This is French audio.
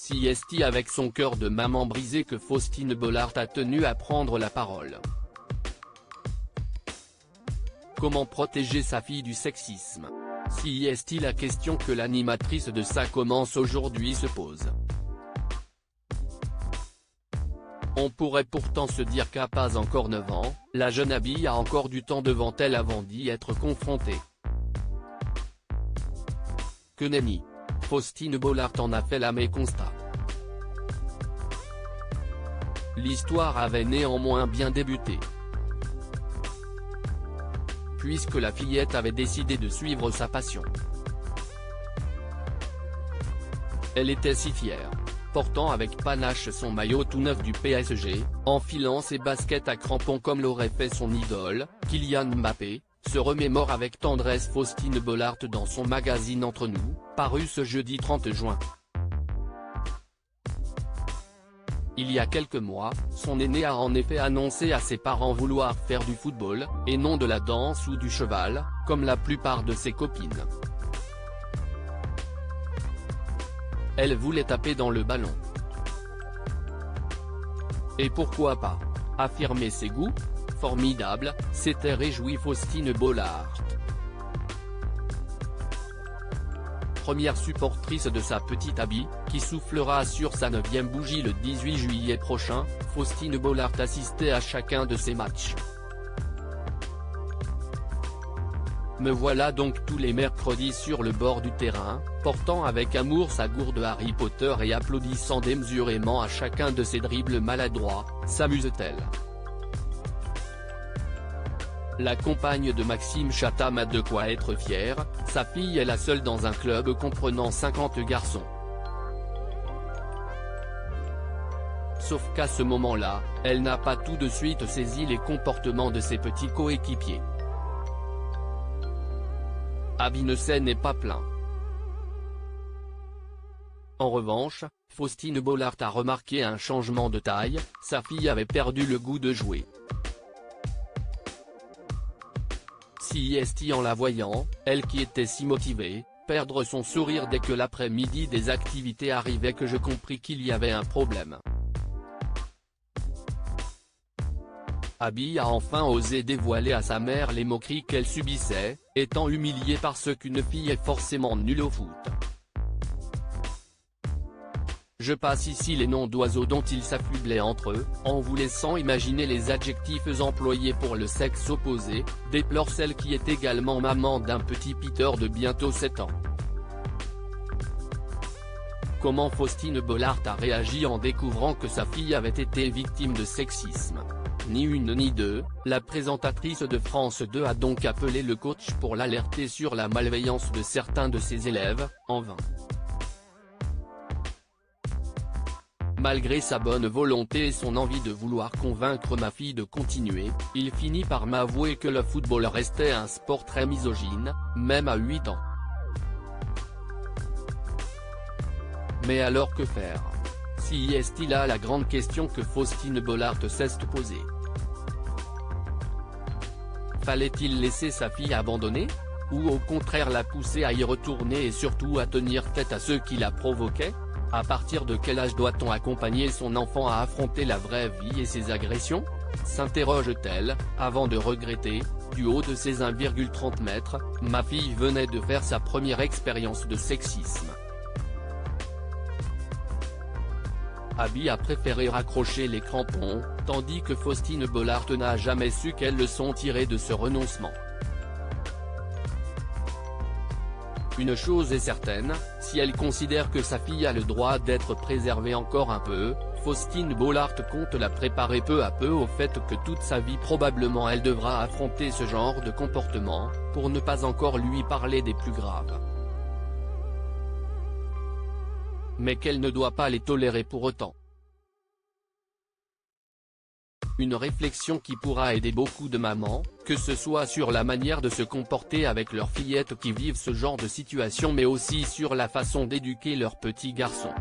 C'est avec son cœur de maman brisé que Faustine Bollaert a tenu à prendre la parole. Comment protéger sa fille du sexisme? C'est la question que l'animatrice de Ça commence aujourd'hui se pose. On pourrait pourtant se dire qu'à pas encore 9 ans, la jeune Abby a encore du temps devant elle avant d'y être confrontée. Que nenni. Faustine Bollaert en a fait l'âme constat. L'histoire avait néanmoins bien débuté, puisque la fillette avait décidé de suivre sa passion. Elle était si fière, portant avec panache son maillot tout neuf du PSG, enfilant ses baskets à crampons comme l'aurait fait son idole, Kylian Mbappé, se remémore avec tendresse Faustine Bollaert dans son magazine Entre nous, paru ce jeudi 30 juin. Il y a quelques mois, son aîné a en effet annoncé à ses parents vouloir faire du football, et non de la danse ou du cheval, comme la plupart de ses copines. Elle voulait taper dans le ballon. Et pourquoi pas affirmer ses goûts? Formidable, s'était réjouie Faustine Bollaert. Première supportrice de sa petite Abby, qui soufflera sur sa 9e bougie le 18 juillet prochain, Faustine Bollaert assistait à chacun de ses matchs. Me voilà donc tous les mercredis sur le bord du terrain, portant avec amour sa gourde Harry Potter et applaudissant démesurément à chacun de ses dribbles maladroits, s'amuse-t-elle. La compagne de Maxime Chatham a de quoi être fière, sa fille est la seule dans un club comprenant 50 garçons. Sauf qu'à ce moment-là, elle n'a pas tout de suite saisi les comportements de ses petits coéquipiers. Abby ne s'en est pas plaint. En revanche, Faustine Bollaert a remarqué un changement de taille, sa fille avait perdu le goût de jouer. En la voyant, elle qui était si motivée, perdre son sourire dès que l'après-midi des activités arrivait que je compris qu'il y avait un problème. Abby a enfin osé dévoiler à sa mère les moqueries qu'elle subissait, étant humiliée parce qu'une fille est forcément nulle au foot. Je passe ici les noms d'oiseaux dont ils s'affublaient entre eux, en vous laissant imaginer les adjectifs employés pour le sexe opposé, déplore celle qui est également maman d'un petit Peter de bientôt 7 ans. Comment Faustine Bollaert a réagi en découvrant que sa fille avait été victime de sexisme? Ni une ni deux, la présentatrice de France 2 a donc appelé le coach pour l'alerter sur la malveillance de certains de ses élèves, en vain. Malgré sa bonne volonté et son envie de vouloir convaincre ma fille de continuer, il finit par m'avouer que le football restait un sport très misogyne, même à 8 ans. Mais alors que faire? C'est là la grande question que Faustine Bollaert s'est posée. Fallait-il laisser sa fille abandonnée? Ou au contraire la pousser à y retourner et surtout à tenir tête à ceux qui la provoquaient? À partir de quel âge doit-on accompagner son enfant à affronter la vraie vie et ses agressions? S'interroge-t-elle, avant de regretter, du haut de ses 1,30 m, ma fille venait de faire sa première expérience de sexisme. Abby a préféré raccrocher les crampons, tandis que Faustine Bollaert n'a jamais su quelle leçon tirer de ce renoncement. Une chose est certaine, si elle considère que sa fille a le droit d'être préservée encore un peu, Faustine Bollaert compte la préparer peu à peu au fait que toute sa vie probablement elle devra affronter ce genre de comportement, pour ne pas encore lui parler des plus graves. Mais qu'elle ne doit pas les tolérer pour autant. Une réflexion qui pourra aider beaucoup de mamans, que ce soit sur la manière de se comporter avec leurs fillettes qui vivent ce genre de situation mais aussi sur la façon d'éduquer leurs petits garçons.